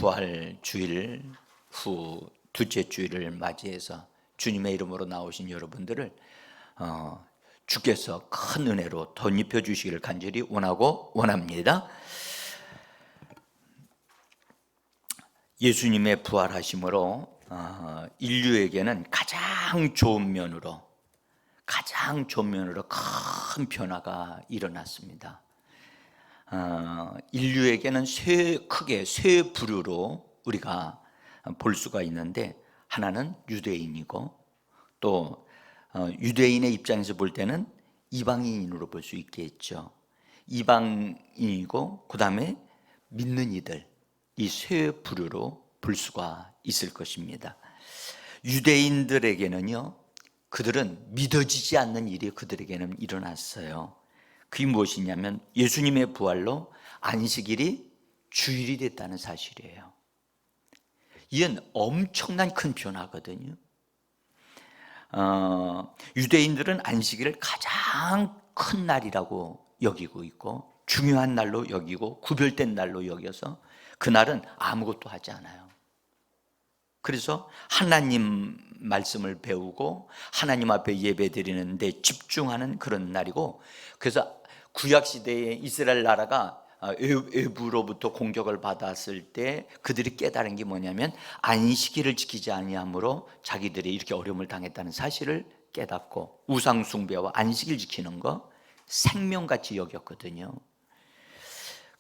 부활 주일 후 둘째 주일을 맞이해서 주님의 이름으로 나오신 여러분들을 주께서 큰 은혜로 덧입혀 주시기를 간절히 원합니다. 예수님의 부활하심으로 인류에게는 가장 좋은 면으로 큰 변화가 일어났습니다. 인류에게는 크게 세 부류로 우리가 볼 수가 있는데, 하나는 유대인이고, 또 유대인의 입장에서 볼 때는 이방인으로 볼 수 있겠죠. 이방인이고 그 다음에 믿는 이들, 이 세 부류로 볼 수가 있을 것입니다. 유대인들에게는요, 그들은 믿어지지 않는 일이 그들에게는 일어났어요. 그게 무엇이냐면 예수님의 부활로 안식일이 주일이 됐다는 사실이에요. 이건 엄청난 큰 변화거든요. 유대인들은 안식일을 가장 큰 날이라고 여기고 있고, 중요한 날로 여기고, 구별된 날로 여겨서 그날은 아무것도 하지 않아요. 그래서 하나님 말씀을 배우고 하나님 앞에 예배드리는 데 집중하는 그런 날이고, 그래서 구약시대에 이스라엘 나라가 외부로부터 공격을 받았을 때 그들이 깨달은 게 뭐냐면 안식일을 지키지 아니함으로 자기들이 이렇게 어려움을 당했다는 사실을 깨닫고, 우상 숭배와 안식일 지키는 거 생명같이 여겼거든요.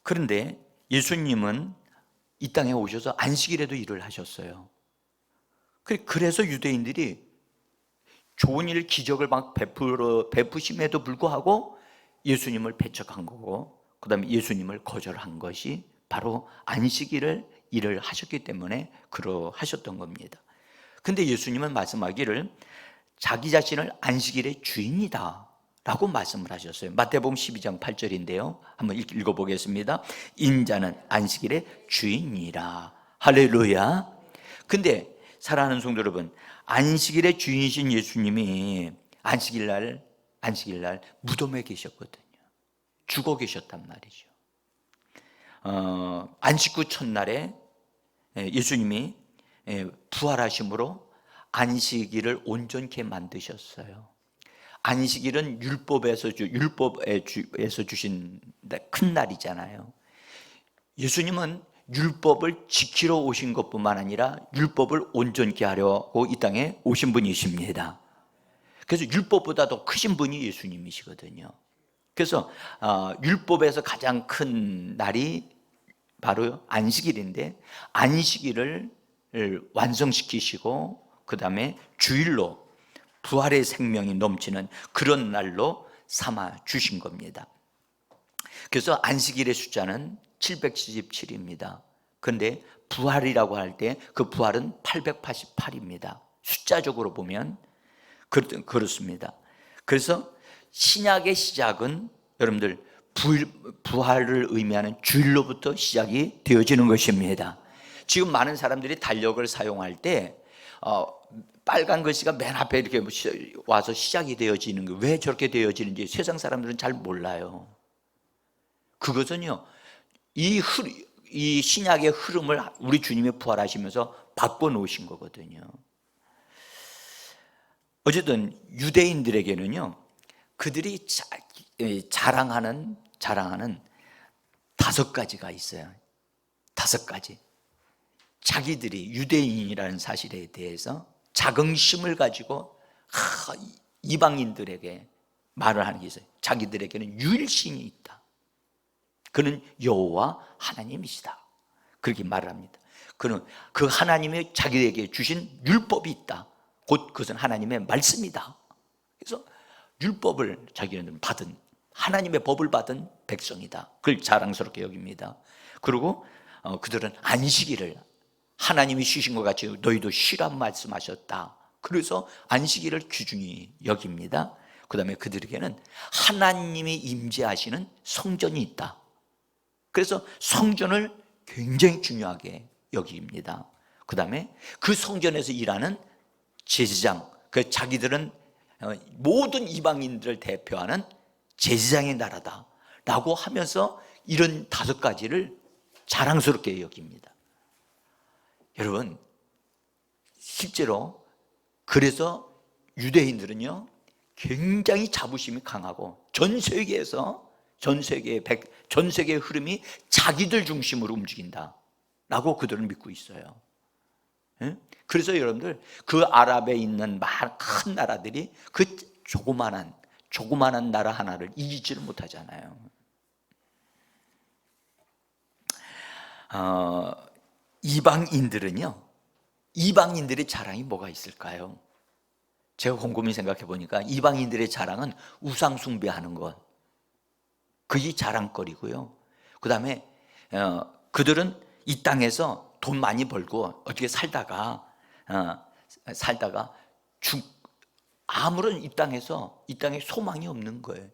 그런데 예수님은 이 땅에 오셔서 안식일에도 일을 하셨어요. 그래서 유대인들이 좋은 일, 기적을 막 베푸심에도 불구하고 예수님을 배척한 거고, 그 다음에 예수님을 거절한 것이 바로 안식일을 일을 하셨기 때문에 그러하셨던 겁니다. 근데 예수님은 말씀하기를 자기 자신을 안식일의 주인이다 라고 말씀을 하셨어요. 마태복음 12장 8절인데요 한번 읽어보겠습니다. 인자는 안식일의 주인이라. 할렐루야. 근데 사랑하는 성도 여러분, 안식일의 주인이신 예수님이 안식일날 무덤에 계셨거든요. 죽어 계셨단 말이죠. 안식 후 첫날에 예수님이 부활하심으로 안식일을 온전케 만드셨어요. 안식일은 율법에서 주신 큰 날이잖아요. 예수님은 율법을 지키러 오신 것뿐만 아니라 율법을 온전케 하려고 이 땅에 오신 분이십니다. 그래서 율법보다 더 크신 분이 예수님이시거든요. 그래서 율법에서 가장 큰 날이 바로 안식일인데, 안식일을 완성시키시고 그 다음에 주일로 부활의 생명이 넘치는 그런 날로 삼아 주신 겁니다. 그래서 안식일의 숫자는 777입니다. 그런데 부활이라고 할 때 그 부활은 888입니다. 숫자적으로 보면 그렇습니다. 그래서 신약의 시작은 여러분들 부활을 의미하는 주일로부터 시작이 되어지는 것입니다. 지금 많은 사람들이 달력을 사용할 때 빨간 글씨가 맨 앞에 이렇게 와서 시작이 되어지는 거, 왜 저렇게 되어지는지 세상 사람들은 잘 몰라요. 그것은요, 이 신약의 흐름을 우리 주님이 부활하시면서 바꿔놓으신 거거든요. 어쨌든 유대인들에게는요, 그들이 자랑하는 5가지가 있어요. 5가지. 자기들이 유대인이라는 사실에 대해서 자긍심을 가지고 이방인들에게 말을 하는 게 있어요. 자기들에게는 유일신이 있다. 그는 여호와 하나님이시다. 그렇게 말을 합니다. 그는 그 하나님이 자기에게 주신 율법이 있다. 곧 그것은 하나님의 말씀이다. 그래서 율법을 자기는 받은, 하나님의 법을 받은 백성이다. 그걸 자랑스럽게 여깁니다. 그리고 그들은 안식일을 하나님이 쉬신 것 같이 너희도 쉬란 말씀하셨다. 그래서 안식일을 귀중히 여깁니다. 그 다음에 그들에게는 하나님이 임재하시는 성전이 있다. 그래서 성전을 굉장히 중요하게 여깁니다. 그 다음에 그 성전에서 일하는 제사장, 그 자기들은 모든 이방인들을 대표하는 제사장의 나라다 라고 하면서 이런 5가지를 자랑스럽게 여깁니다. 여러분, 실제로 그래서 유대인들은요 굉장히 자부심이 강하고 전 세계의 흐름이 자기들 중심으로 움직인다라고 그들은 믿고 있어요. 그래서 여러분들 그 아랍에 있는 큰 나라들이 그 조그만한 나라 하나를 이기지를 못하잖아요. 이방인들의 자랑이 뭐가 있을까요? 제가 곰곰이 생각해 보니까 이방인들의 자랑은 우상 숭배하는 것, 그게 자랑거리고요. 그 다음에 그들은 이 땅에서 돈 많이 벌고 어떻게 살다가 아무런 이 땅에 소망이 없는 거예요.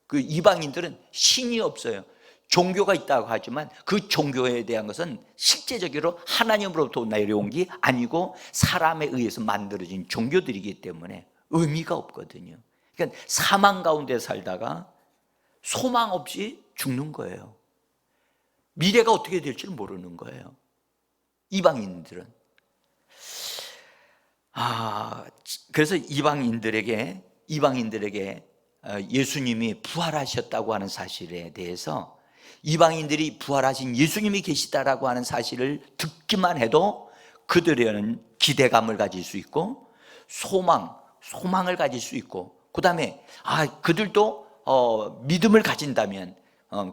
그 이방인들은 신이 없어요. 종교가 있다고 하지만 그 종교에 대한 것은 실제적으로 하나님으로부터 내려온 게 아니고 사람에 의해서 만들어진 종교들이기 때문에 의미가 없거든요. 그러니까 사망 가운데 살다가 소망 없이 죽는 거예요. 미래가 어떻게 될지 모르는 거예요. 이방인들은. 그래서 이방인들에게 예수님이 부활하셨다고 하는 사실에 대해서, 이방인들이 부활하신 예수님이 계시다라고 하는 사실을 듣기만 해도 그들에는 기대감을 가질 수 있고 소망을 가질 수 있고, 그 다음에 그들도 믿음을 가진다면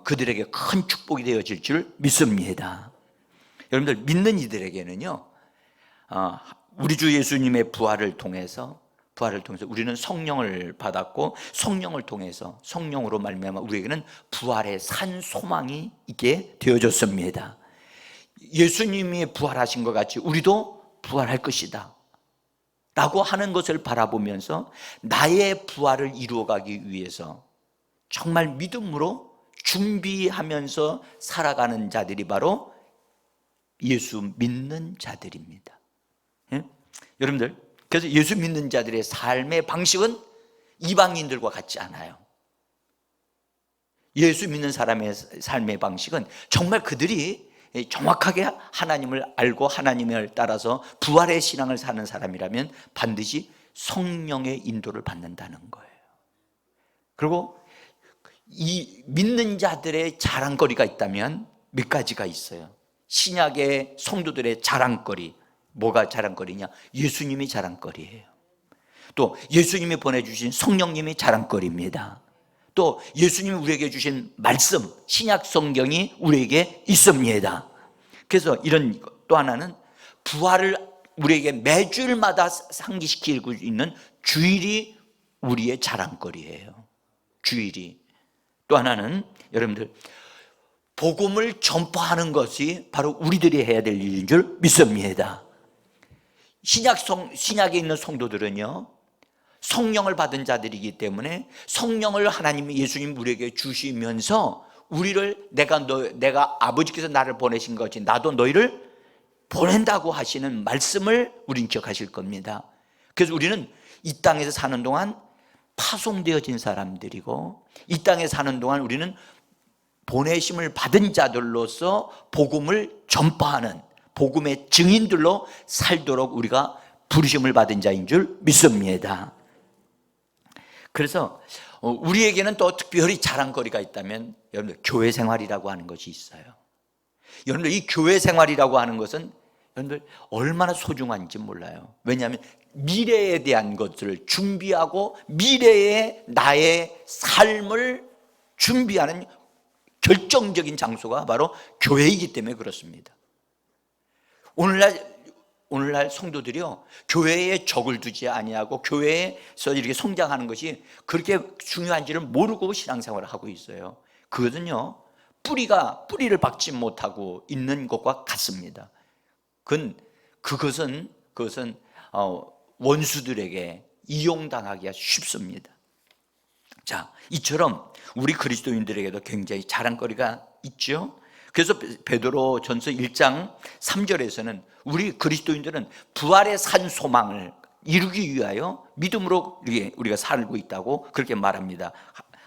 그들에게 큰 축복이 되어질 줄 믿습니다. 여러분들, 믿는 이들에게는요 우리 주 예수님의 부활을 통해서 우리는 성령을 받았고, 성령으로 말미암아 우리에게는 부활의 산 소망이 있게 되어졌습니다. 예수님이 부활하신 것 같이 우리도 부활할 것이다 라고 하는 것을 바라보면서 나의 부활을 이루어가기 위해서 정말 믿음으로 준비하면서 살아가는 자들이 바로 예수 믿는 자들입니다. 여러분들, 그래서 예수 믿는 자들의 삶의 방식은 이방인들과 같지 않아요. 예수 믿는 사람의 삶의 방식은 정말 그들이 정확하게 하나님을 알고 하나님을 따라서 부활의 신앙을 사는 사람이라면 반드시 성령의 인도를 받는다는 거예요. 그리고 이 믿는 자들의 자랑거리가 있다면 몇 가지가 있어요. 신약의 성도들의 자랑거리, 뭐가 자랑거리냐? 예수님이 자랑거리예요. 또 예수님이 보내주신 성령님이 자랑거리입니다. 또 예수님이 우리에게 주신 말씀, 신약 성경이 우리에게 있습니다. 그래서 이런, 또 하나는 부활을 우리에게 매주일마다 상기시키고 있는 주일이 우리의 자랑거리예요. 주일이. 또 하나는 여러분들, 복음을 전파하는 것이 바로 우리들이 해야 될 일인 줄 믿습니다. 신약에 있는 성도들은요 성령을 받은 자들이기 때문에 성령을 하나님이, 예수님 우리에게 주시면서 우리를 내가 아버지께서 나를 보내신 것이 나도 너희를 보낸다고 하시는 말씀을 우린 기억하실 겁니다. 그래서 우리는 이 땅에서 사는 동안 파송되어진 사람들이고, 이 땅에 사는 동안 우리는 보내심을 받은 자들로서 복음을 전파하는 복음의 증인들로 살도록 우리가 부르심을 받은 자인 줄 믿습니다. 그래서 우리에게는 또 특별히 자랑거리가 있다면 여러분들, 교회 생활이라고 하는 것이 있어요. 여러분들, 이 교회 생활이라고 하는 것은 여러분들 얼마나 소중한지 몰라요. 왜냐하면 미래에 대한 것들을 준비하고 미래의 나의 삶을 준비하는 결정적인 장소가 바로 교회이기 때문에 그렇습니다. 오늘날 성도들이요 교회에 적을 두지 아니하고 교회에서 이렇게 성장하는 것이 그렇게 중요한지를 모르고 신앙생활을 하고 있어요. 그것은요 뿌리를 박지 못하고 있는 것과 같습니다. 그것은 원수들에게 이용당하기가 쉽습니다. 자, 이처럼 우리 그리스도인들에게도 굉장히 자랑거리가 있죠. 그래서 베드로 전서 1장 3절에서는 우리 그리스도인들은 부활의 산 소망을 이루기 위하여 믿음으로 우리가 살고 있다고 그렇게 말합니다.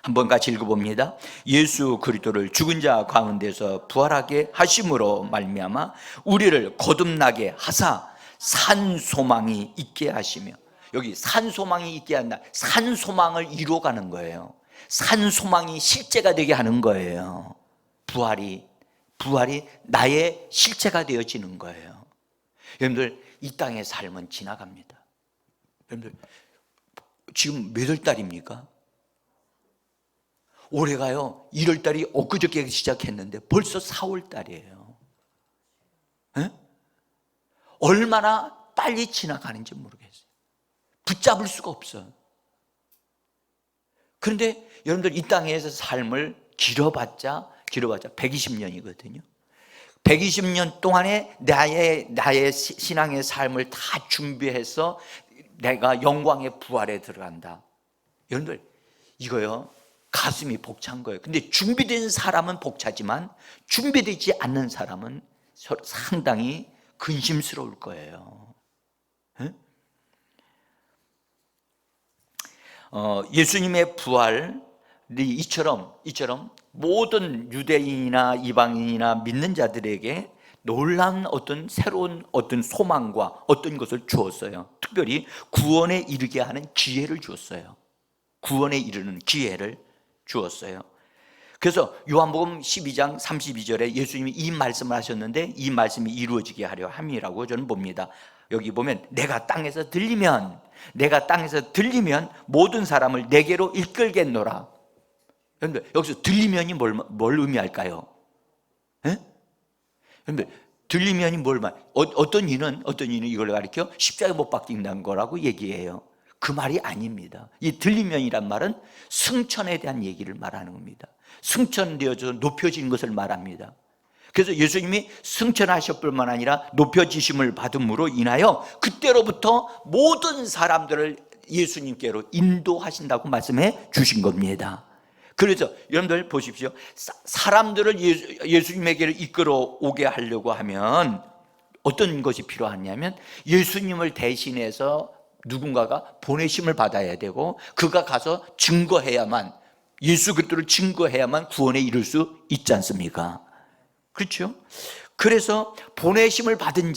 한번 같이 읽어봅니다. 예수 그리스도를 죽은 자 가운데서 부활하게 하심으로 말미암아 우리를 거듭나게 하사 산 소망이 있게 하시며, 여기 산 소망이 있게 한다. 산 소망을 이루어가는 거예요. 산 소망이 실제가 되게 하는 거예요. 부활이 나의 실체가 되어지는 거예요. 여러분들, 이 땅의 삶은 지나갑니다. 여러분들, 지금 몇 월 달입니까? 올해가요 1월 달이 엊그저께 시작했는데 벌써 4월 달이에요. 에? 얼마나 빨리 지나가는지 모르겠어요. 붙잡을 수가 없어요. 그런데 여러분들, 이 땅에서 삶을 길어봤자 120년이거든요 120년 동안에 나의 신앙의 삶을 다 준비해서 내가 영광의 부활에 들어간다. 여러분들, 이거요 가슴이 벅찬 거예요. 근데 준비된 사람은 벅차지만 준비되지 않는 사람은 상당히 근심스러울 거예요. 예수님의 부활이 이처럼 모든 유대인이나 이방인이나 믿는 자들에게 놀라운 새로운 소망과 어떤 것을 주었어요. 특별히 구원에 이르게 하는 기회를 주었어요. 구원에 이르는 기회를 주었어요. 그래서 요한복음 12장 32절에 예수님이 이 말씀을 하셨는데, 이 말씀이 이루어지게 하려 함이라고 저는 봅니다. 여기 보면 내가 땅에서 들리면 모든 사람을 내게로 이끌겠노라. 여러분들, 여기서 들리면이 뭘 의미할까요? 여러분들, 들리면이 어떤 이는 이걸 가리켜 십자가에 못 박힌다는 거라고 얘기해요. 그 말이 아닙니다. 이 들리면이란 말은 승천에 대한 얘기를 말하는 겁니다. 승천되어서 높여진 것을 말합니다. 그래서 예수님이 승천하실 뿐만 아니라 높여지심을 받음으로 인하여 그때로부터 모든 사람들을 예수님께로 인도하신다고 말씀해 주신 겁니다. 그래서 여러분들 보십시오. 사람들을 예수님에게로 이끌어 오게 하려고 하면 어떤 것이 필요하냐면, 예수님을 대신해서 누군가가 보내심을 받아야 되고, 그가 가서 증거해야만, 예수 그리스도를 증거해야만 구원에 이를 수 있지 않습니까? 그렇죠? 그래서 보내심을 받은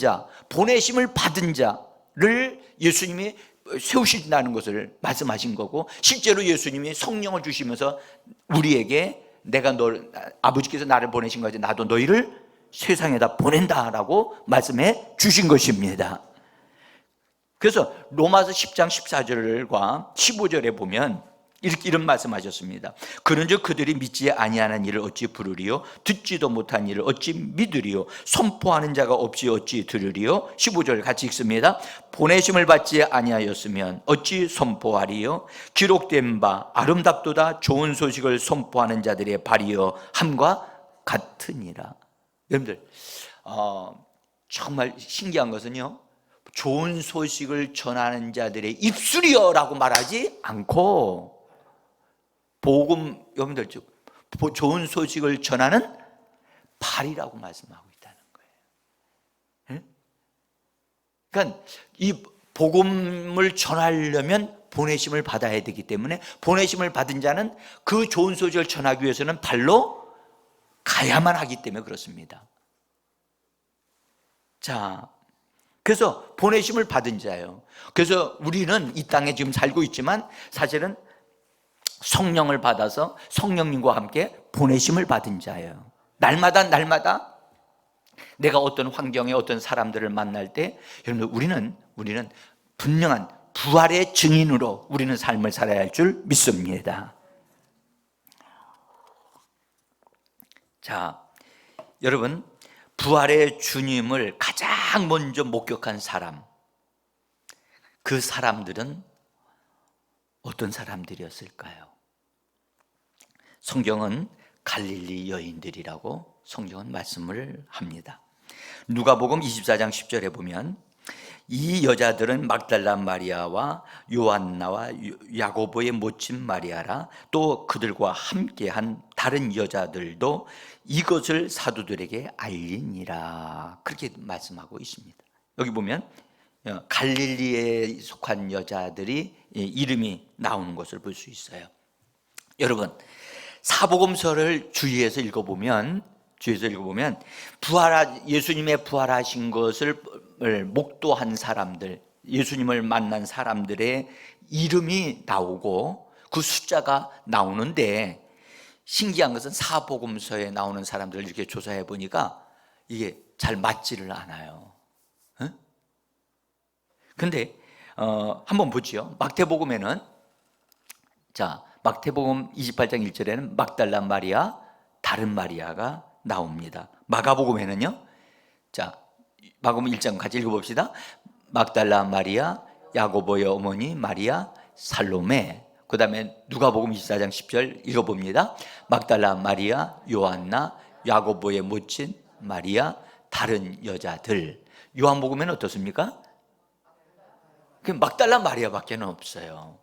자를 예수님이 세우신다는 것을 말씀하신 거고, 실제로 예수님이 성령을 주시면서 우리에게 아버지께서 나를 보내신 거지 나도 너희를 세상에다 보낸다라고 말씀해 주신 것입니다. 그래서 로마서 10장 14절과 15절에 보면 이런 말씀하셨습니다. 그런즉 그들이 믿지 아니하는 일을 어찌 부르리요? 듣지도 못한 일을 어찌 믿으리요? 선포하는 자가 없이 어찌 들으리요? 15절 같이 읽습니다. 보내심을 받지 아니하였으면 어찌 선포하리요? 기록된 바 아름답도다 좋은 소식을 선포하는 자들의 발이여 함과 같으니라. 여러분들, 정말 신기한 것은요, 좋은 소식을 전하는 자들의 입술이여 라고 말하지 않고, 여러분들, 좋은 소식을 전하는 발이라고 말씀하고 있다는 거예요. 그러니까 이 복음을 전하려면 보내심을 받아야 되기 때문에, 보내심을 받은 자는 그 좋은 소식을 전하기 위해서는 발로 가야만 하기 때문에 그렇습니다. 자, 그래서 보내심을 받은 자예요. 그래서 우리는 이 땅에 지금 살고 있지만 사실은 성령을 받아서 성령님과 함께 보내심을 받은 자예요. 날마다 내가 어떤 환경에 어떤 사람들을 만날 때, 여러분, 우리는 분명한 부활의 증인으로 우리는 삶을 살아야 할 줄 믿습니다. 자, 여러분, 부활의 주님을 가장 먼저 목격한 사람, 그 사람들은 어떤 사람들이었을까요? 성경은 갈릴리 여인들이라고 성경은 말씀을 합니다. 누가복음 24장 10절에 보면 이 여자들은 막달라 마리아와 요한나와 야고보의 모친 마리아라, 또 그들과 함께한 다른 여자들도 이것을 사도들에게 알리니라, 그렇게 말씀하고 있습니다. 여기 보면 갈릴리에 속한 여자들이 이름이 나오는 것을 볼 수 있어요. 여러분, 사복음서를 주위에서 읽어보면 예수님의 부활하신 것을 목도한 사람들, 예수님을 만난 사람들의 이름이 나오고 그 숫자가 나오는데, 신기한 것은 사복음서에 나오는 사람들을 이렇게 조사해 보니까 이게 잘 맞지를 않아요. 근데 한번 보지요. 마태복음에는, 마태복음 28장 1절에는 막달라 마리아, 다른 마리아가 나옵니다. 마가복음에는요, 마가복음 1장 같이 읽어봅시다. 막달라 마리아, 야고보의 어머니 마리아, 살로메. 그 다음에 누가복음 24장 10절 읽어봅니다. 막달라 마리아, 요한나, 야고보의 모친 마리아, 다른 여자들. 요한복음에는 어떻습니까? 막달라 마리아밖에 없어요.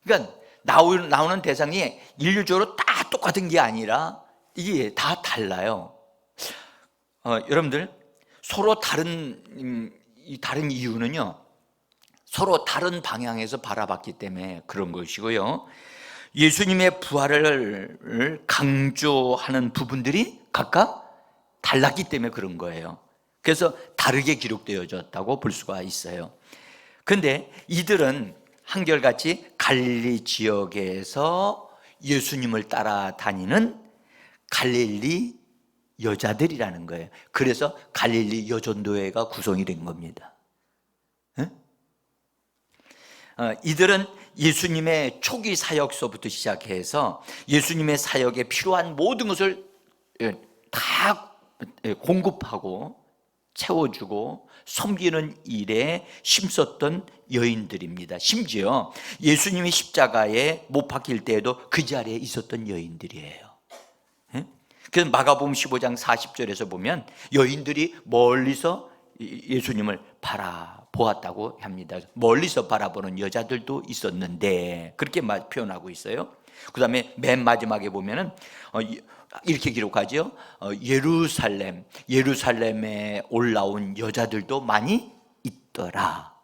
그러니까 나오는 대상이 인류적으로 다 똑같은 게 아니라 이게 다 달라요. 여러분들, 서로 다른 이유는요, 서로 다른 방향에서 바라봤기 때문에 그런 것이고요, 예수님의 부활을 강조하는 부분들이 각각 달랐기 때문에 그런 거예요. 그래서 다르게 기록되어졌다고 볼 수가 있어요. 그런데 이들은 한결같이 갈릴리 지역에서 예수님을 따라다니는 갈릴리 여자들이라는 거예요. 그래서 갈릴리 여전도회가 구성이 된 겁니다. 이들은 예수님의 초기 사역서부터 시작해서 예수님의 사역에 필요한 모든 것을 다 공급하고 채워주고 섬기는 일에 힘썼던 여인들입니다. 심지어 예수님이 십자가에 못 박힐 때에도 그 자리에 있었던 여인들이에요. 그래서 마가복음 15장 40절에서 보면 여인들이 멀리서 예수님을 바라보았다고 합니다. 멀리서 바라보는 여자들도 있었는데, 그렇게 표현하고 있어요. 그 다음에 맨 마지막에 보면은 이렇게 기록하죠. 예루살렘에 올라온 여자들도 많이 있더라.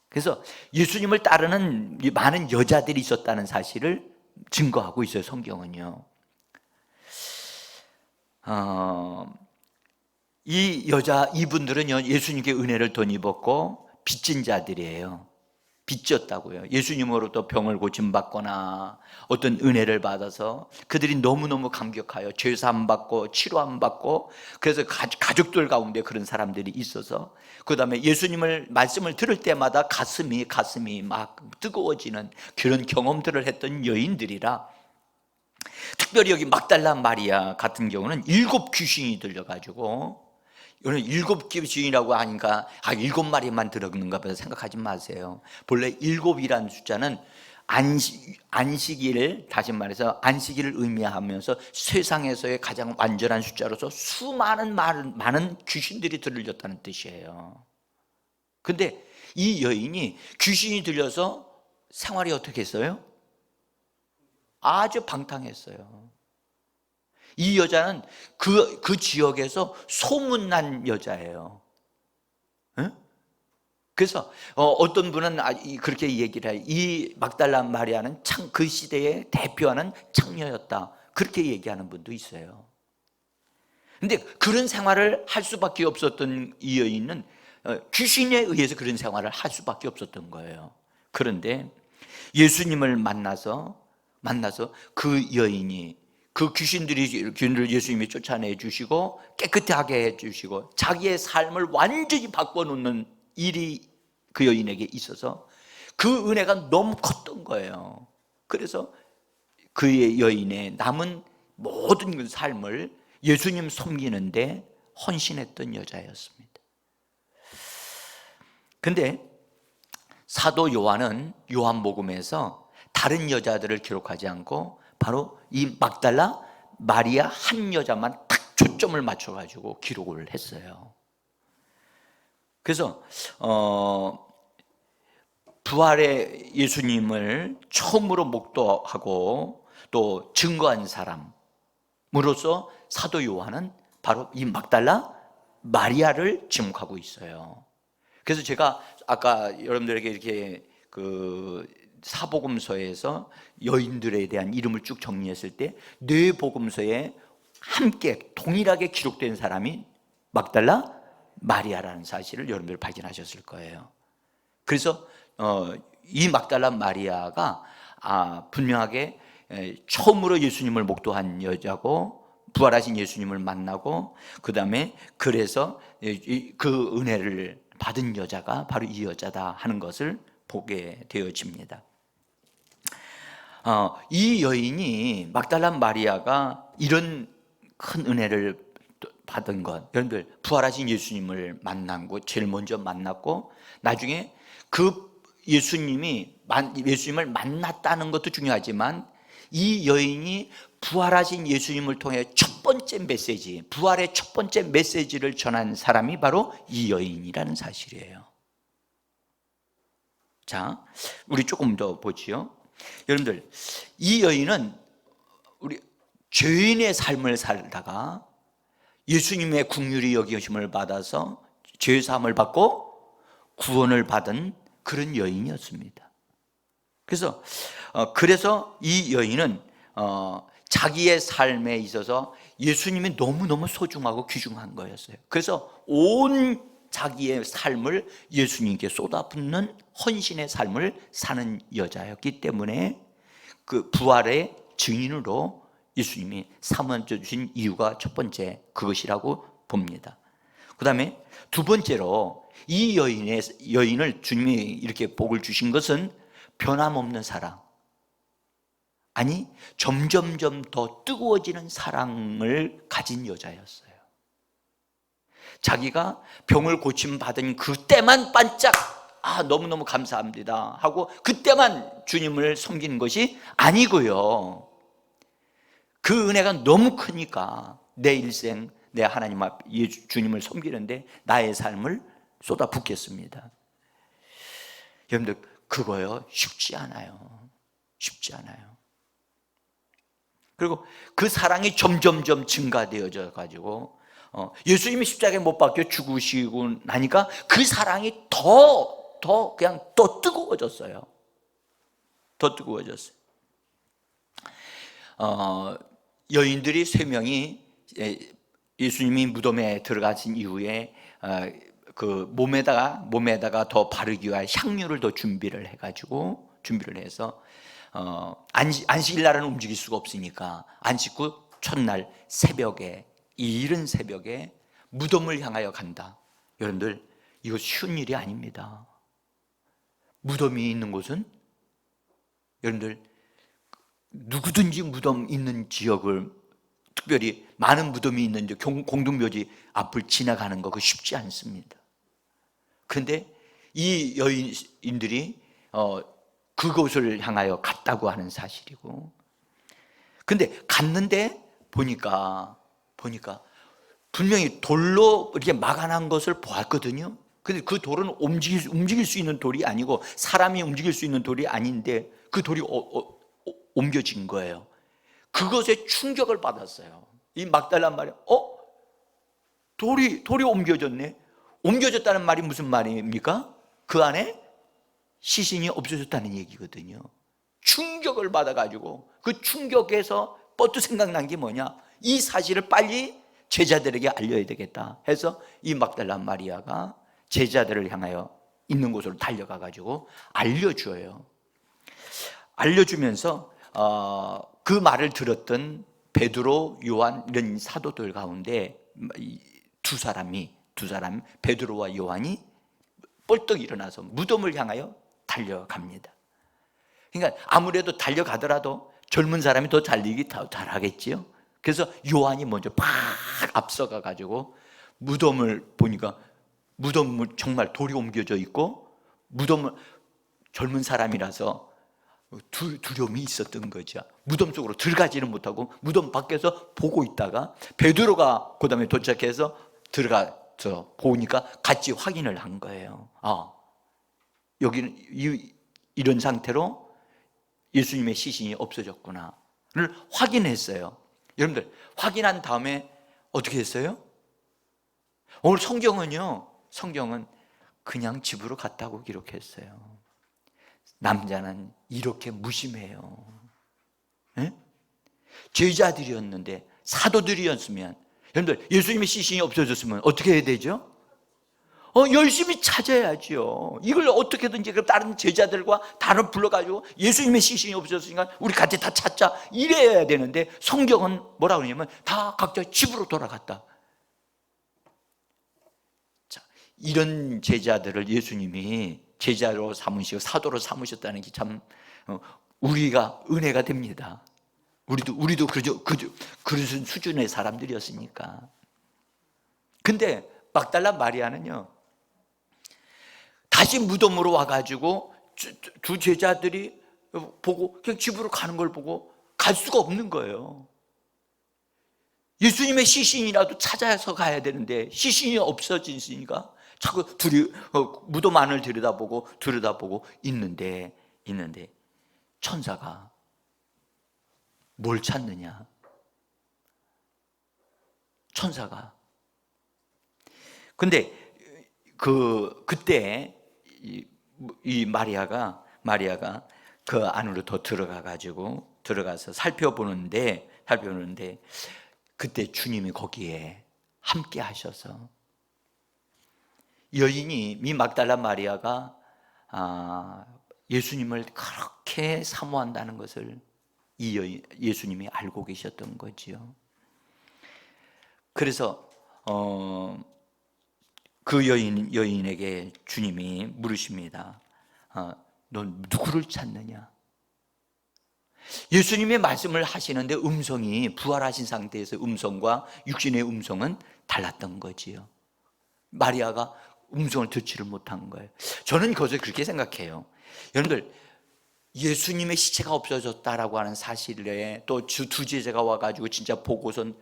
그래서 예수님을 따르는 많은 여자들이 있었다는 사실을 증거하고 있어요, 성경은요. 이분들은요, 예수님께 은혜를 덧입었고 빚진 자들이에요. 빚졌다고요. 예수님으로부터 병을 고침받거나 어떤 은혜를 받아서 그들이 너무너무 감격하여 죄사함 받고 치료함 받고, 그래서 가족들 가운데 그런 사람들이 있어서, 그 다음에 예수님을 말씀을 들을 때마다 가슴이 막 뜨거워지는 그런 경험들을 했던 여인들이라, 특별히 여기 막달라 마리아 같은 경우는 7 귀신이 들려가지고, 오늘 7 귀신이라고 하니까 7마리만 들어있는가 보다 생각하지 마세요. 본래 7이라는 숫자는 안식일을, 다시 말해서 안식일을 의미하면서 세상에서의 가장 완전한 숫자로서 수많은 많은 귀신들이 들렸다는 뜻이에요. 근데 이 여인이 귀신이 들려서 생활이 어떻게 했어요? 아주 방탕했어요. 이 여자는 그 지역에서 소문난 여자예요. 그래서 어떤 분은 그렇게 얘기를 해요. 이 막달라 마리아는 그 시대에 대표하는 창녀였다, 그렇게 얘기하는 분도 있어요. 근데 그런 생활을 할 수밖에 없었던 이 여인은 귀신에 의해서 그런 생활을 할 수밖에 없었던 거예요. 그런데 예수님을 만나서 그 여인이, 그 귀신들을 예수님이 쫓아내 주시고 깨끗하게 해 주시고 자기의 삶을 완전히 바꿔놓는 일이 그 여인에게 있어서 그 은혜가 너무 컸던 거예요. 그래서 그 여인의 남은 모든 삶을 예수님 섬기는데 헌신했던 여자였습니다. 근데 사도 요한은 요한복음에서 다른 여자들을 기록하지 않고 바로 이 막달라 마리아 한 여자만 딱 초점을 맞춰가지고 기록을 했어요. 그래서 부활의 예수님을 처음으로 목도하고 또 증거한 사람으로서 사도 요한은 바로 이 막달라 마리아를 지목하고 있어요. 그래서 제가 아까 여러분들에게 이렇게 사복음서에서 여인들에 대한 이름을 쭉 정리했을 때 네 복음서에 함께 동일하게 기록된 사람이 막달라 마리아라는 사실을 여러분들 발견하셨을 거예요. 그래서 이 막달라 마리아가 분명하게 처음으로 예수님을 목도한 여자고, 부활하신 예수님을 만나고, 그 다음에 그래서 그 은혜를 받은 여자가 바로 이 여자다 하는 것을 보게 되어집니다. 이 여인이, 막달라 마리아가 이런 큰 은혜를 받은 것, 여러분들 부활하신 예수님을 만난 거 제일 먼저 만났고, 나중에 그 예수님을 만났다는 것도 중요하지만, 이 여인이 부활하신 예수님을 통해 첫 번째 메시지, 부활의 첫 번째 메시지를 전한 사람이 바로 이 여인이라는 사실이에요. 자, 우리 조금 더 보지요. 여러분들, 이 여인은 우리 죄인의 삶을 살다가 예수님의 긍휼히 여기심을 받아서 죄 사함을 받고 구원을 받은 그런 여인이었습니다. 그래서 이 여인은 자기의 삶에 있어서 예수님이 너무너무 소중하고 귀중한 거였어요. 그래서 온 자기의 삶을 예수님께 쏟아붓는 헌신의 삶을 사는 여자였기 때문에 그 부활의 증인으로 예수님이 삼아주신 이유가 첫 번째 그것이라고 봅니다. 그 다음에 두 번째로 이 여인을 주님이 이렇게 복을 주신 것은 변함없는 사랑, 아니 점점점 더 뜨거워지는 사랑을 가진 여자였어요. 자기가 병을 고침받은 그때만 반짝 너무너무 감사합니다 하고 그때만 주님을 섬기는 것이 아니고요, 그 은혜가 너무 크니까 내 일생 내 하나님 앞 주님을 섬기는데 나의 삶을 쏟아붓겠습니다. 여러분들, 그거요 쉽지 않아요. 쉽지 않아요. 그리고 그 사랑이 점점점 증가되어져 가지고 예수님이 십자가에 못 박혀 죽으시고 나니까 그 사랑이 그냥 더 뜨거워졌어요. 더 뜨거워졌어요. 여인들이 3명이 예수님이 무덤에 들어가신 이후에 그 몸에다가 더 바르기 위해 향유를 더 준비를 해서 안식일 날은 움직일 수가 없으니까 안식 후 첫날 새벽에, 이 이른 새벽에 무덤을 향하여 간다. 여러분들, 이거 쉬운 일이 아닙니다. 무덤이 있는 곳은 여러분들 누구든지 무덤 있는 지역을, 특별히 많은 무덤이 있는 공동묘지 앞을 지나가는 거 그거 쉽지 않습니다. 그런데 이 여인들이 그곳을 향하여 갔다고 하는 사실이고, 근데 갔는데 보니까 분명히 돌로 이렇게 막아놓은 것을 보았거든요. 근데 그 돌은 움직일 수 있는 돌이 아니고 사람이 움직일 수 있는 돌이 아닌데 그 돌이 옮겨진 거예요. 그것에 충격을 받았어요. 이 막달라 마리아, 돌이 옮겨졌네. 옮겨졌다는 말이 무슨 말입니까? 그 안에 시신이 없어졌다는 얘기거든요. 충격을 받아가지고 그 충격에서 뻗도 생각난 게 뭐냐, 이 사실을 빨리 제자들에게 알려야 되겠다 해서 이 막달라 마리아가 제자들을 향하여 있는 곳으로 달려가가지고 알려줘요. 알려주면서 그 말을 들었던 베드로, 요한 이런 사도들 가운데 두 사람 베드로와 요한이 뻘떡 일어나서 무덤을 향하여 달려갑니다. 그러니까 아무래도 달려가더라도 젊은 사람이 더 달리기 더 잘하겠지요. 그래서 요한이 먼저 팍 앞서가 가지고 무덤을 보니까 무덤을 정말 돌이 옮겨져 있고, 무덤을 젊은 사람이라서 두려움이 있었던 거죠. 무덤 속으로 들어가지는 못하고 무덤 밖에서 보고 있다가 베드로가 그 다음에 도착해서 들어가서 보니까 같이 확인을 한 거예요. 여기는 이런 상태로 예수님의 시신이 없어졌구나를 확인했어요. 여러분들, 확인한 다음에 어떻게 했어요? 오늘 성경은 그냥 집으로 갔다고 기록했어요. 남자는 이렇게 무심해요. 예? 제자들이었는데, 사도들이었으면, 여러분들 예수님의 시신이 없어졌으면 어떻게 해야 되죠? 열심히 찾아야죠. 이걸 어떻게든지 다른 제자들과 다른 불러가지고 예수님의 시신이 없어졌으니까 우리 같이 다 찾자, 이래야 되는데, 성경은 뭐라고 그러냐면 다 각자 집으로 돌아갔다. 자, 이런 제자들을 예수님이 제자로 삼으시고 사도로 삼으셨다는 게 참 우리가 은혜가 됩니다. 우리도 그런 수준의 사람들이었으니까. 근데 막달라 마리아는요, 다시 무덤으로 와가지고 두 제자들이 보고 그냥 집으로 가는 걸 보고 갈 수가 없는 거예요. 예수님의 시신이라도 찾아서 가야 되는데 시신이 없어지니까 자꾸 둘이 무덤 안을 들여다보고 있는데 천사가 뭘 찾느냐? 천사가. 근데 그때 이 마리아가 그 안으로 더 들어가서 살펴보는데 그때 주님이 거기에 함께 하셔서, 여인이 이 막달라 마리아가 예수님을 그렇게 사모한다는 것을 예수님이 알고 계셨던 거지요. 그래서 그 여인에게 주님이 물으십니다. 넌 누구를 찾느냐? 예수님의 말씀을 하시는데 음성이, 부활하신 상태에서 음성과 육신의 음성은 달랐던 거지요. 마리아가 음성을 듣지를 못한 거예요. 저는 거기서 그렇게 생각해요. 여러분들, 예수님의 시체가 없어졌다라고 하는 사실에 또 두 제자가 와가지고 진짜 보고선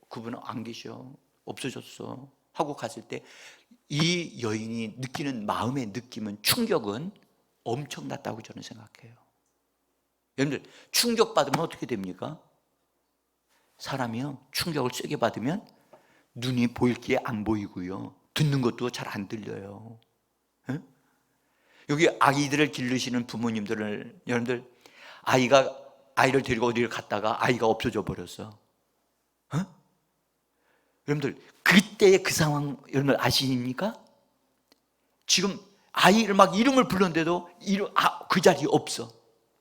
그분은 안 계셔, 없어졌어 하고 갔을 때 이 여인이 느끼는 마음의 느낌은, 충격은 엄청났다고 저는 생각해요. 여러분들, 충격받으면 어떻게 됩니까? 사람이요, 충격을 세게 받으면 눈이 보일 게 안 보이고요, 듣는 것도 잘 안 들려요. 에? 여기 아이들을 기르시는 부모님들을, 여러분들, 아이를 데리고 어디를 갔다가 아이가 없어져 버렸어. 여러분들, 그때의 그 상황 여러분들 아십니까? 지금 아이를 막 이름을 불렀는데도 그 자리에 없어.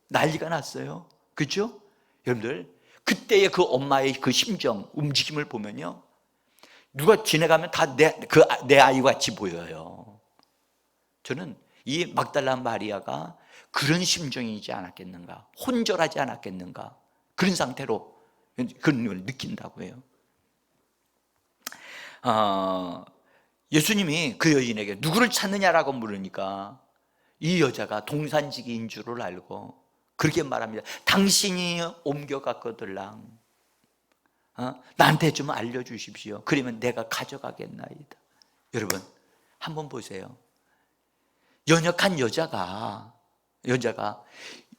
난리가 났어요. 그렇죠? 여러분들, 그때의 그 엄마의 그 심정, 움직임을 보면요, 누가 지나가면 다 내 아이 같이 보여요. 저는 이 막달라 마리아가 그런 심정이지 않았겠는가, 혼절하지 않았겠는가, 그런 상태로 그런 걸 느낀다고 해요. 예수님이 그 여인에게 누구를 찾느냐라고 물으니까 이 여자가 동산지기인 줄을 알고 그렇게 말합니다. 당신이 옮겨갔거들랑 나한테 좀 알려주십시오. 그러면 내가 가져가겠나이다. 여러분, 한번 보세요. 연약한 여자가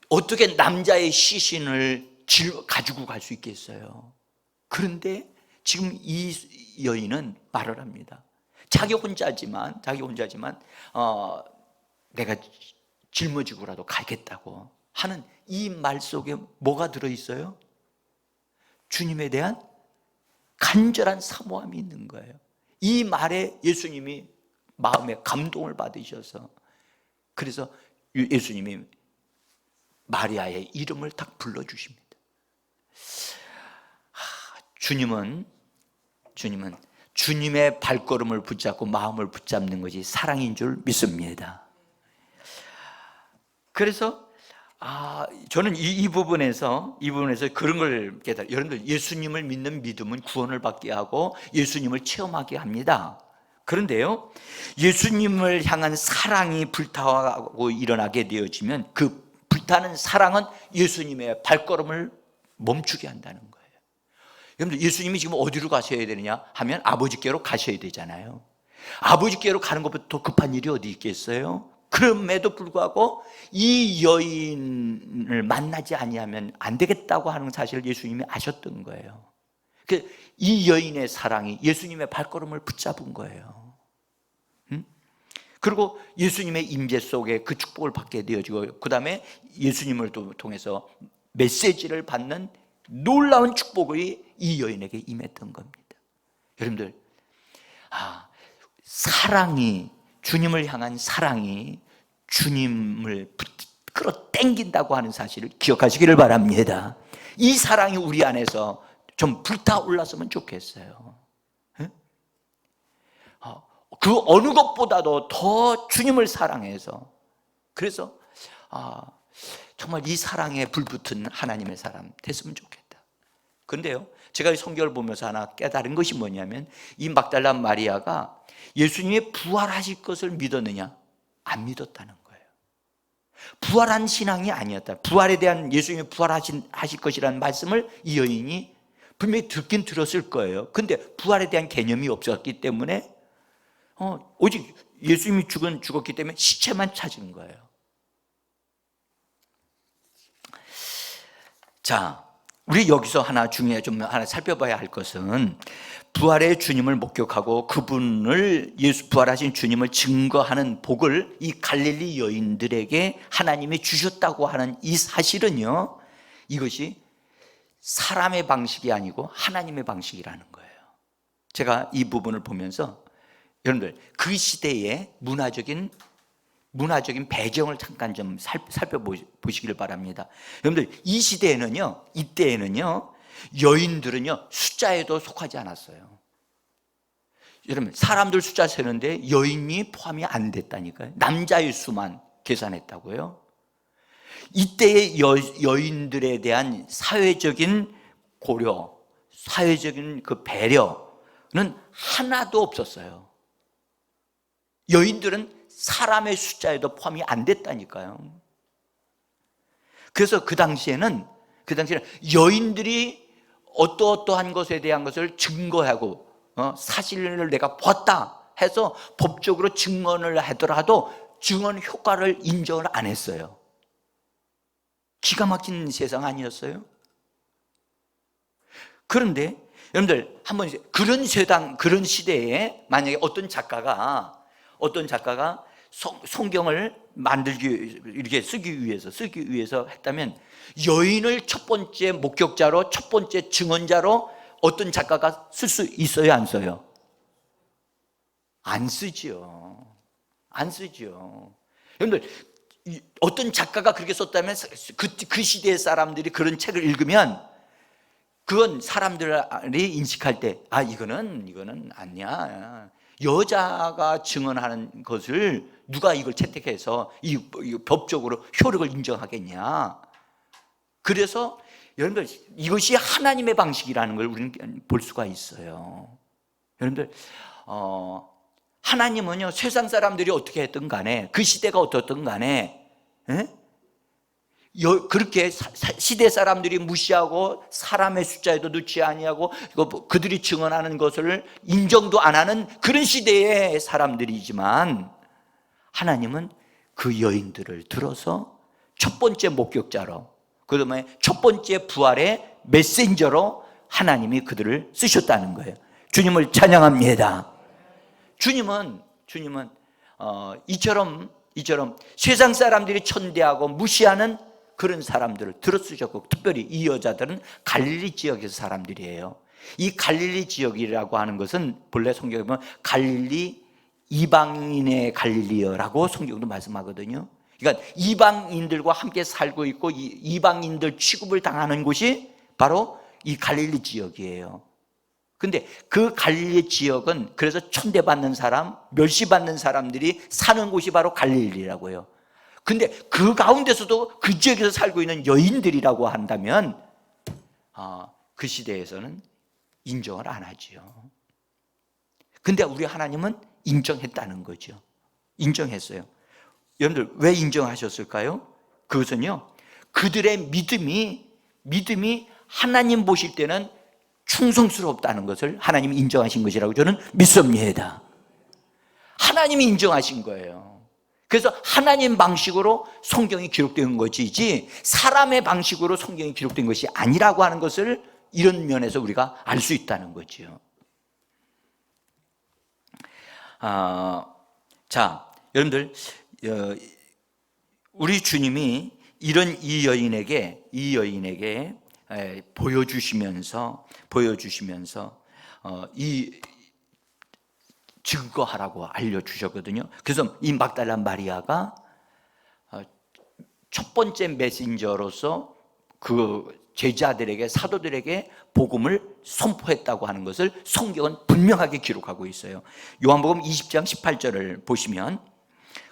어떻게 남자의 시신을 가지고 갈 수 있겠어요? 그런데 지금 이 여인은 말을 합니다. 자기 혼자지만 내가 짊어지고라도 가겠다고 하는 이 말 속에 뭐가 들어있어요? 주님에 대한 간절한 사모함이 있는 거예요. 이 말에 예수님이 마음에 감동을 받으셔서, 그래서 예수님이 마리아의 이름을 딱 불러주십니다. 주님은 주님의 발걸음을 붙잡고 마음을 붙잡는 것이 사랑인 줄 믿습니다. 그래서 저는 이 부분에서 그런 걸 깨달아요. 여러분들, 예수님을 믿는 믿음은 구원을 받게 하고 예수님을 체험하게 합니다. 그런데요, 예수님을 향한 사랑이 불타고 일어나게 되어지면 그 불타는 사랑은 예수님의 발걸음을 멈추게 한다는 거예요. 여러분들, 예수님이 지금 어디로 가셔야 되느냐 하면 아버지께로 가셔야 되잖아요. 아버지께로 가는 것보다 더 급한 일이 어디 있겠어요? 그럼에도 불구하고 이 여인을 만나지 아니하면 안 되겠다고 하는 사실을 예수님이 아셨던 거예요. 이 여인의 사랑이 예수님의 발걸음을 붙잡은 거예요. 그리고 예수님의 임재 속에 그 축복을 받게 되어지고, 그 다음에 예수님을 통해서 메시지를 받는 놀라운 축복이 이 여인에게 임했던 겁니다. 여러분들, 사랑이, 주님을 향한 사랑이 주님을 끌어당긴다고 하는 사실을 기억하시기를 바랍니다. 이 사랑이 우리 안에서 좀 불타올랐으면 좋겠어요. 그 어느 것보다도 더 주님을 사랑해서, 그래서 정말 이 사랑에 불붙은 하나님의 사람 됐으면 좋겠다. 그런데요, 제가 이 성경을 보면서 하나 깨달은 것이 뭐냐면, 이 mag달라 마리아가 예수님이 부활하실 것을 믿었느냐? 안 믿었다는 거예요. 부활한 신앙이 아니었다. 부활에 대한, 예수님이 부활하실 것이라는 말씀을 이 여인이 분명히 듣긴 들었을 거예요. 근데 부활에 대한 개념이 없었기 때문에 오직 예수님이 죽었기 때문에 시체만 찾은 거예요. 자, 우리 여기서 하나 살펴봐야 할 것은, 부활의 주님을 목격하고 그분을, 부활하신 주님을 증거하는 복을 이 갈릴리 여인들에게 하나님이 주셨다고 하는 이 사실은요, 이것이 사람의 방식이 아니고 하나님의 방식이라는 거예요. 제가 이 부분을 보면서 여러분들, 그 시대의 문화적인 배경을 잠깐 좀 살펴보시길 바랍니다. 여러분들, 이 시대에는요, 이때에는요, 여인들은요, 숫자에도 속하지 않았어요. 여러분, 사람들 숫자 세는데 여인이 포함이 안 됐다니까요. 남자의 수만 계산했다고요. 이때의 여인들에 대한 사회적인 고려, 사회적인 그 배려는 하나도 없었어요. 여인들은 사람의 숫자에도 포함이 안 됐다니까요. 그래서 그 당시에는 여인들이 어떠한 것에 대한 것을 증거하고, 사실을 내가 봤다 해서 법적으로 증언을 하더라도 증언 효과를 인정을 안 했어요. 기가 막힌 세상 아니었어요? 그런데 여러분들, 한번 그런 시대에 만약에 어떤 작가가 성경을 이렇게 쓰기 위해서 했다면, 여인을 첫 번째 목격자로, 첫 번째 증언자로 어떤 작가가 쓸 수 있어요, 안 써요? 안 쓰죠. 여러분들, 어떤 작가가 그렇게 썼다면 그 시대의 사람들이 그런 책을 읽으면, 그건 사람들이 인식할 때, 이거는 아니야. 여자가 증언하는 것을 누가 이걸 채택해서 이 법적으로 효력을 인정하겠냐. 그래서 여러분들, 이것이 하나님의 방식이라는 걸 우리는 볼 수가 있어요. 여러분들, 하나님은요, 세상 사람들이 어떻게 했든 간에, 그 시대가 어떻든 간에, 그렇게 시대 사람들이 무시하고 사람의 숫자에도 넣지 아니하고 그들이 증언하는 것을 인정도 안 하는 그런 시대의 사람들이지만, 하나님은 그 여인들을 들어서 첫 번째 목격자로, 그다음에 첫 번째 부활의 메신저로 하나님이 그들을 쓰셨다는 거예요. 주님을 찬양합니다. 주님은 이처럼 세상 사람들이 천대하고 무시하는 그런 사람들을 들어 쓰셨고, 특별히 이 여자들은 갈릴리 지역에서 사람들이에요. 이 갈릴리 지역이라고 하는 것은 본래 성경에 보면 갈릴리, 이방인의 갈릴리여라고 성경도 말씀하거든요. 그러니까 이방인들과 함께 살고 있고 이방인들 취급을 당하는 곳이 바로 이 갈릴리 지역이에요. 근데 그 갈릴리 지역은 그래서 천대받는 사람, 멸시받는 사람들이 사는 곳이 바로 갈릴리라고요. 근데 그 가운데서도 그 지역에서 살고 있는 여인들이라고 한다면 그 시대에서는 인정을 안 하죠. 근데 우리 하나님은 인정했다는 거죠. 인정했어요. 여러분들, 왜 인정하셨을까요? 그것은요, 그들의 믿음이 하나님 보실 때는 충성스럽다는 것을 하나님이 인정하신 것이라고 저는 믿습니다. 하나님이 인정하신 거예요. 그래서 하나님 방식으로 성경이 기록된 것이지 사람의 방식으로 성경이 기록된 것이 아니라고 하는 것을 이런 면에서 우리가 알 수 있다는 거죠. 자, 여러분들, 우리 주님이 이런 이 여인에게 보여주시면서 이 증거하라고 알려주셨거든요. 그래서 이 막달라 마리아가 첫 번째 메신저로서 그 제자들에게, 사도들에게 복음을 선포했다고 하는 것을 성경은 분명하게 기록하고 있어요. 요한복음 20장 18절을 보시면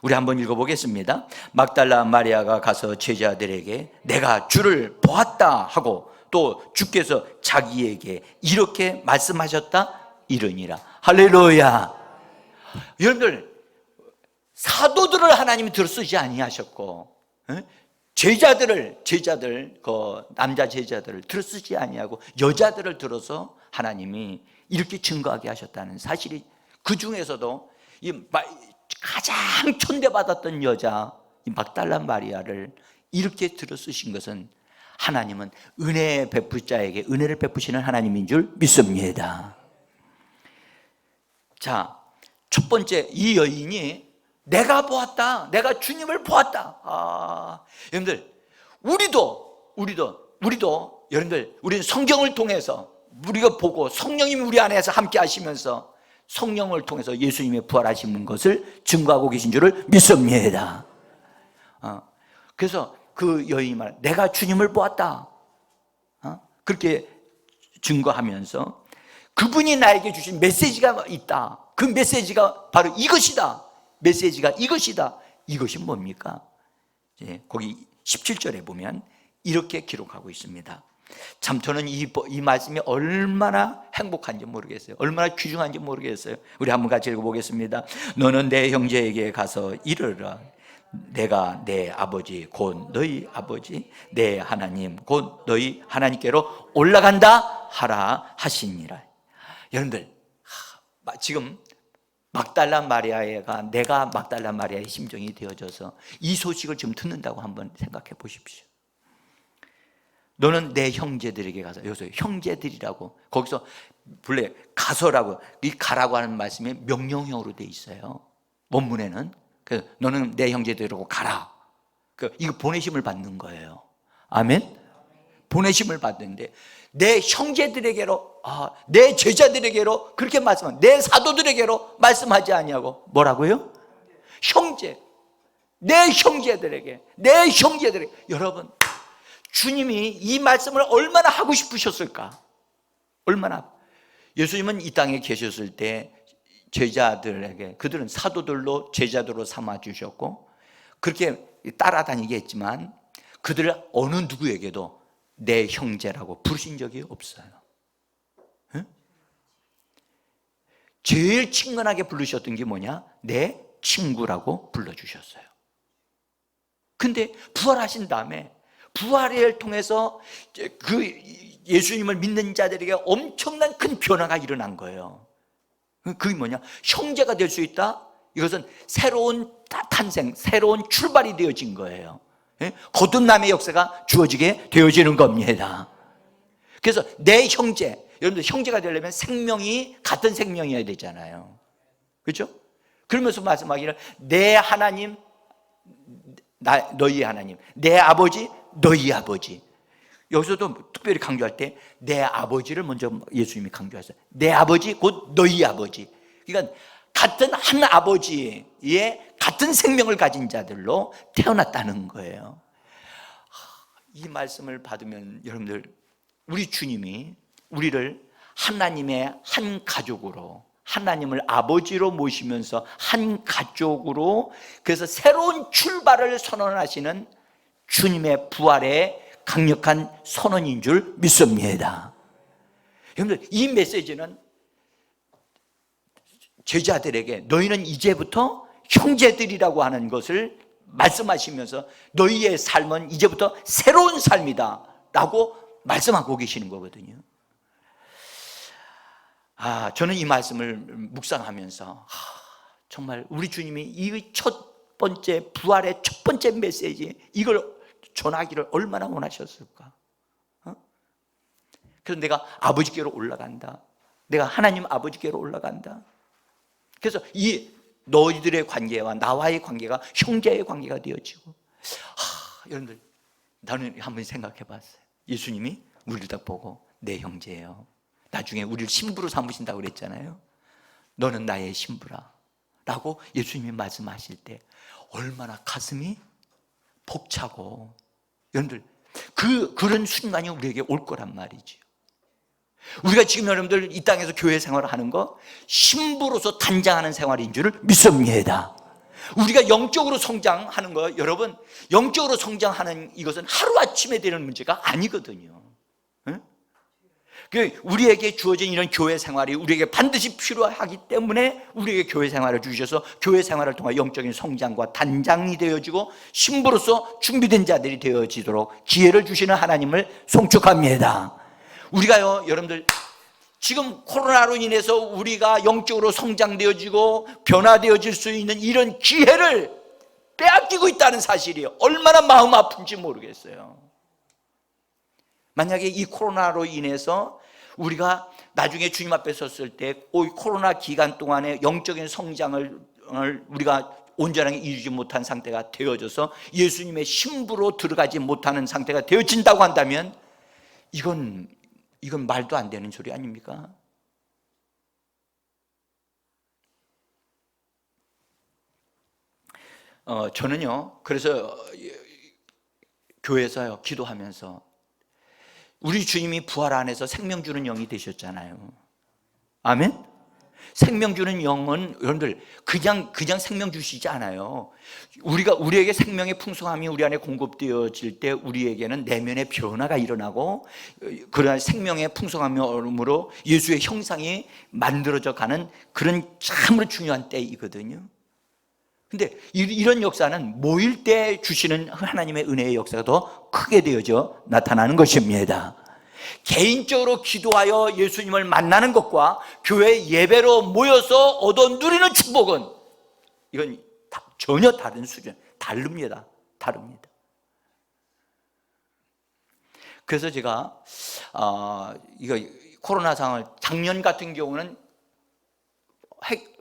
우리 한번 읽어보겠습니다. 막달라 마리아가 가서 제자들에게 내가 주를 보았다 하고 또 주께서 자기에게 이렇게 말씀하셨다 이르니라. 할렐루야. 여러분들, 사도들을 하나님이 들어쓰지 아니하셨고 제자들 그 남자 제자들을 들어쓰지 아니하고 여자들을 들어서 하나님이 이렇게 증거하게 하셨다는 사실이, 그 중에서도 가장 천대받았던 여자 이 막달라 마리아를 이렇게 들어쓰신 것은 하나님은 은혜 베풀 자에게 은혜를 베푸시는 하나님인 줄 믿습니다. 자, 첫 번째, 이 여인이 내가 보았다, 내가 주님을 보았다. 여러분들, 우리도 여러분들, 우리는 성경을 통해서 우리가 보고 성령님이 우리 안에서 함께 하시면서 성령을 통해서 예수님의 부활하시는 것을 증거하고 계신 줄을 믿습니다. 그래서 그 여인이 말, 내가 주님을 보았다, 그렇게 증거하면서 그분이 나에게 주신 메시지가 있다. 그 메시지가 바로 이것이다. 이것이 뭡니까? 거기 17절에 보면 이렇게 기록하고 있습니다. 참 저는 이 말씀이 얼마나 행복한지 모르겠어요. 얼마나 귀중한지 모르겠어요. 우리 한번 같이 읽어보겠습니다. 너는 내 형제에게 가서 이르라. 내가 내 아버지 곧 너희 아버지 내 하나님 곧 너희 하나님께로 올라간다 하라 하시니라. 여러분들, 지금 막달라 마리아가, 내가 막달라 마리아의 심정이 되어져서 이 소식을 지금 듣는다고 한번 생각해 보십시오. 너는 내 형제들에게 가서, 여기서 형제들이라고, 거기서 본래 가서라고, 이 가라고 하는 말씀이 명령형으로 돼 있어요. 원문에는. 그래서 너는 내 형제들이라고 가라. 이거 보내심을 받는 거예요. 아멘? 보내심을 받는데 내 형제들에게로, 내 제자들에게로 그렇게 말씀하는, 내 사도들에게로 말씀하지 아니하고 뭐라고요? 형제, 내 형제들에게. 여러분, 주님이 이 말씀을 얼마나 하고 싶으셨을까? 얼마나. 예수님은 이 땅에 계셨을 때 제자들에게, 그들은 사도들로 제자들로 삼아주셨고 그렇게 따라다니게 했지만 그들을 어느 누구에게도 내 형제라고 부르신 적이 없어요. 응? 제일 친근하게 부르셨던 게 뭐냐? 내 친구라고 불러주셨어요. 근데 부활하신 다음에 부활을 통해서 그 예수님을 믿는 자들에게 엄청난 큰 변화가 일어난 거예요. 그게 뭐냐? 형제가 될 수 있다? 이것은 새로운 탄생, 새로운 출발이 되어진 거예요. 거듭남의 역사가 주어지게 되어지는 겁니다. 그래서 내 형제, 여러분들 형제가 되려면 생명이 같은 생명이어야 되잖아요. 그렇죠? 그러면서 말씀하기를 내 하나님, 너희 하나님, 내 아버지, 너희 아버지. 여기서도 특별히 강조할 때 내 아버지를 먼저 예수님이 강조하셨어요. 내 아버지 곧 너희 아버지. 그러니까 같은 한 아버지의 같은 생명을 가진 자들로 태어났다는 거예요. 이 말씀을 받으면 여러분들, 우리 주님이 우리를 하나님의 한 가족으로, 하나님을 아버지로 모시면서 한 가족으로, 그래서 새로운 출발을 선언하시는 주님의 부활의 강력한 선언인 줄 믿습니다. 여러분들, 이 메시지는 제자들에게 너희는 이제부터 형제들이라고 하는 것을 말씀하시면서 너희의 삶은 이제부터 새로운 삶이다 라고 말씀하고 계시는 거거든요. 저는 이 말씀을 묵상하면서 정말 우리 주님이 이 첫 번째 부활의 첫 번째 메시지, 이걸 전하기를 얼마나 원하셨을까? 그래서 내가 아버지께로 올라간다, 내가 하나님 아버지께로 올라간다. 그래서 이 너희들의 관계와 나와의 관계가 형제의 관계가 되어지고. 여러분들, 나는 한번 생각해 봤어요. 예수님이 우리를 딱 보고 내 형제예요, 나중에 우리를 신부로 삼으신다고 그랬잖아요. 너는 나의 신부라 라고 예수님이 말씀하실 때 얼마나 가슴이 벅차고. 여러분들, 그런 순간이 우리에게 올 거란 말이죠. 우리가 지금 여러분들 이 땅에서 교회 생활을 하는 거 신부로서 단장하는 생활인 줄을 믿습니다. 우리가 영적으로 성장하는 거, 여러분, 영적으로 성장하는 이것은 하루아침에 되는 문제가 아니거든요. 우리에게 주어진 이런 교회 생활이 우리에게 반드시 필요하기 때문에 우리에게 교회 생활을 주셔서 교회 생활을 통해 영적인 성장과 단장이 되어지고 신부로서 준비된 자들이 되어지도록 기회를 주시는 하나님을 송축합니다. 우리가요, 여러분들, 지금 코로나로 인해서 우리가 영적으로 성장되어지고 변화되어질 수 있는 이런 기회를 빼앗기고 있다는 사실이 얼마나 마음 아픈지 모르겠어요. 만약에 이 코로나로 인해서 우리가 나중에 주님 앞에 섰을 때 코로나 기간 동안에 영적인 성장을 우리가 온전하게 이루지 못한 상태가 되어져서 예수님의 신부로 들어가지 못하는 상태가 되어진다고 한다면 이건 말도 안 되는 소리 아닙니까? 저는요, 그래서 교회에서요, 기도하면서 우리 주님이 부활 안에서 생명 주는 영이 되셨잖아요. 아멘? 생명 주는 영은 여러분들 그냥 생명 주시지 않아요. 우리에게 생명의 풍성함이 우리 안에 공급되어질 때 우리에게는 내면의 변화가 일어나고 그러한 생명의 풍성함으로 예수의 형상이 만들어져 가는 그런 참으로 중요한 때이거든요. 근데 이런 역사는 모일 때 주시는 하나님의 은혜의 역사가 더 크게 되어져 나타나는 것입니다. 개인적으로 기도하여 예수님을 만나는 것과 교회 예배로 모여서 얻어 누리는 축복은 이건 전혀 다른 수준, 다릅니다. 그래서 제가 이거 코로나 상황을 작년 같은 경우는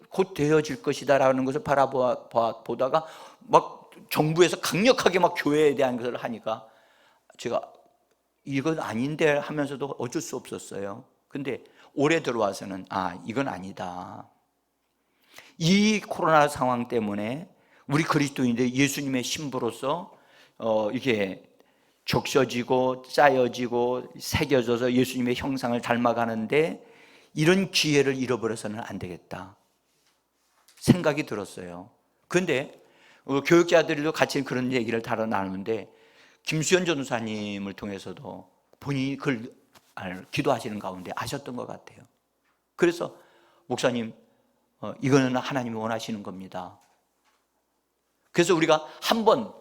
곧 되어질 것이다라는 것을 바라보다가 막 정부에서 강력하게 막 교회에 대한 것을 하니까 제가 이건 아닌데 하면서도 어쩔 수 없었어요. 근데 올해 들어와서는 이건 아니다. 이 코로나 상황 때문에 우리 그리스도인들 예수님의 신부로서 이게 적셔지고 짜여지고 새겨져서 예수님의 형상을 닮아가는데 이런 기회를 잃어버려서는 안 되겠다 생각이 들었어요. 그런데 교육자들도 같이 그런 얘기를 다뤄 나누는데 김수현 전도사님을 통해서도 본인이 그걸 기도하시는 가운데 아셨던 것 같아요. 그래서 목사님, 이거는 하나님이 원하시는 겁니다. 그래서 우리가 한번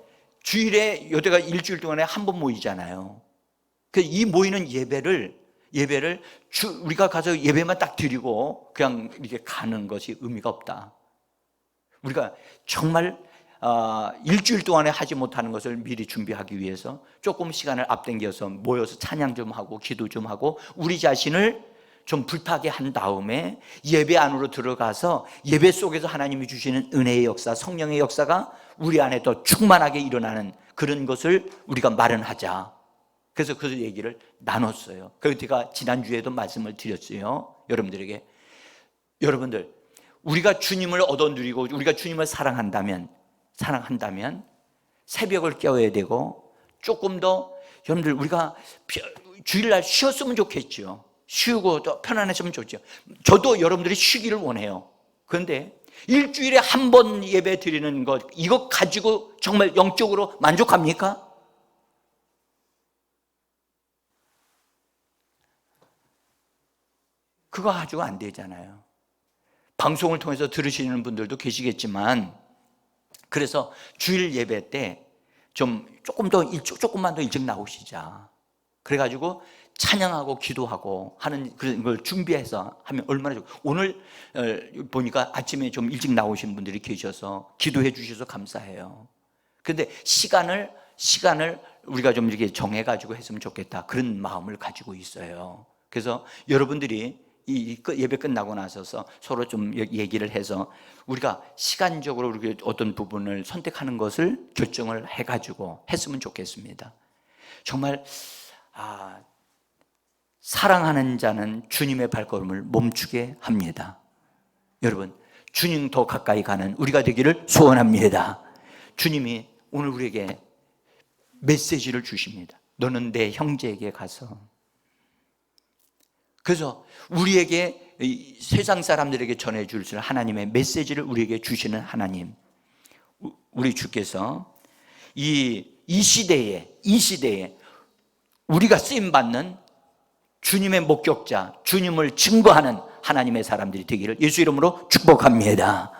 주일에 여태가 일주일 동안에 한 번 모이잖아요. 그래서 이 모이는 예배를 우리가 가서 예배만 딱 드리고 그냥 이렇게 가는 것이 의미가 없다. 우리가 정말 일주일 동안에 하지 못하는 것을 미리 준비하기 위해서 조금 시간을 앞당겨서 모여서 찬양 좀 하고 기도 좀 하고 우리 자신을 좀 불타게 한 다음에 예배 안으로 들어가서 예배 속에서 하나님이 주시는 은혜의 역사, 성령의 역사가 우리 안에 더 충만하게 일어나는 그런 것을 우리가 마련하자. 그래서 그 얘기를 나눴어요. 그리고 제가 지난주에도 말씀을 드렸어요. 여러분들에게. 여러분들, 우리가 주님을 얻어 누리고 우리가 주님을 사랑한다면 새벽을 깨워야 되고 조금 더 여러분들 우리가 주일날 쉬었으면 좋겠죠. 쉬고 또 편안했으면 좋죠. 저도 여러분들이 쉬기를 원해요. 그런데 일주일에 한 번 예배 드리는 것 이거 가지고 정말 영적으로 만족합니까? 그거 가지고 안 되잖아요. 방송을 통해서 들으시는 분들도 계시겠지만 그래서 주일 예배 때 조금만 더 일찍 나오시자. 그래가지고 찬양하고 기도하고 하는 그런 걸 준비해서 하면 얼마나 좋고. 오늘 보니까 아침에 좀 일찍 나오신 분들이 계셔서 기도해 주셔서 감사해요. 그런데 시간을 우리가 좀 이렇게 정해가지고 했으면 좋겠다 그런 마음을 가지고 있어요. 그래서 여러분들이 예배 끝나고 나서서 서로 좀 얘기를 해서 우리가 시간적으로 우리 어떤 부분을 선택하는 것을 결정을 해가지고 했으면 좋겠습니다. 정말 사랑하는 자는 주님의 발걸음을 멈추게 합니다. 여러분, 주님 더 가까이 가는 우리가 되기를 소원합니다. 주님이 오늘 우리에게 메시지를 주십니다. 너는 내 형제에게 가서. 그래서 우리에게 세상 사람들에게 전해줄 수 있는 하나님의 메시지를 우리에게 주시는 하나님, 우리 주께서 이 시대에 우리가 쓰임받는 주님의 목격자, 주님을 증거하는 하나님의 사람들이 되기를 예수 이름으로 축복합니다.